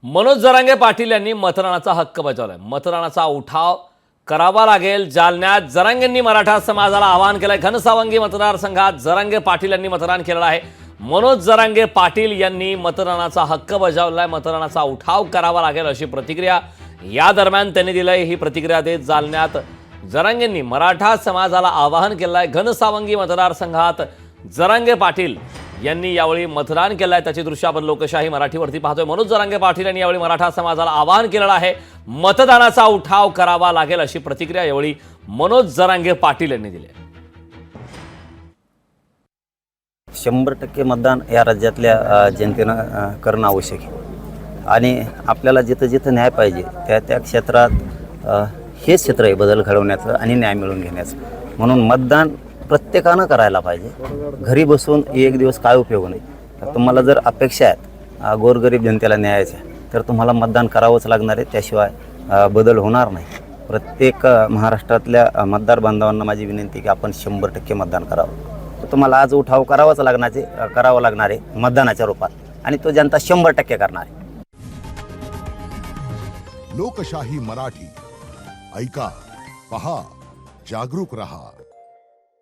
मनोज जरांगे पाटील यांनी मतदानाचा हक्क बजावलाय। मतदानाचा उठाव करावा लागेल। जालन्यात जरांगेंनी मराठा समाजाला आवाहन केलंय। घनसावंगी मतदारसंघात जरांगे पाटील यांनी मतदान केलेलं आहे। मनोज जरांगे पाटील यांनी मतदानाचा हक्क बजावलाय। मतदानाचा उठाव करावा लागेल अशी प्रतिक्रिया या दरम्यान त्यांनी दिली। ही प्रतिक्रिया देत जालन्यात जरांगेंनी मराठा समाजाला आवाहन केलंय। घनसावंगी मतदारसंघात जरांगे पाटील यांनी यावेळी मतदान केलंय। त्याची दृश्य आपण लोकशाही मराठीवरती पाहतोय। मनोज जरांगे पाटील यांनी यावेळी मराठा समाजाला आवाहन केलेलं आहे। मतदानाचा उठाव करावा लागेल अशी प्रतिक्रिया यावेळी मनोज जरांगे पाटील यांनी दिली। 100% मतदान या राज्यातल्या जनतेनं करणं आवश्यक आहे आणि आपल्याला जिथं जिथं न्याय पाहिजे त्या क्षेत्रात हे क्षेत्र आहे बदल घडवण्याचं आणि न्याय मिळवून घेण्याचं। म्हणून मतदान प्रत्येकानं करायला पाहिजे। घरी बसून एक दिवस काय उपयोग नाही। तुम्हाला जर अपेक्षा आहेत गोरगरीब जनतेला न्यायाच्या तर तुम्हाला मतदान करावंच लागणार आहे, त्याशिवाय बदल होणार नाही। प्रत्येक महाराष्ट्रातल्या मतदार बांधवांना माझी विनंती की आपण 100% मतदान करावं। तुम्हाला आज उठाव करावा लागणार आहे मतदानाच्या रूपात आणि तो जनता 100% करणार आहे। लोकशाही मराठी ऐका, पहा, जागरूक रहा।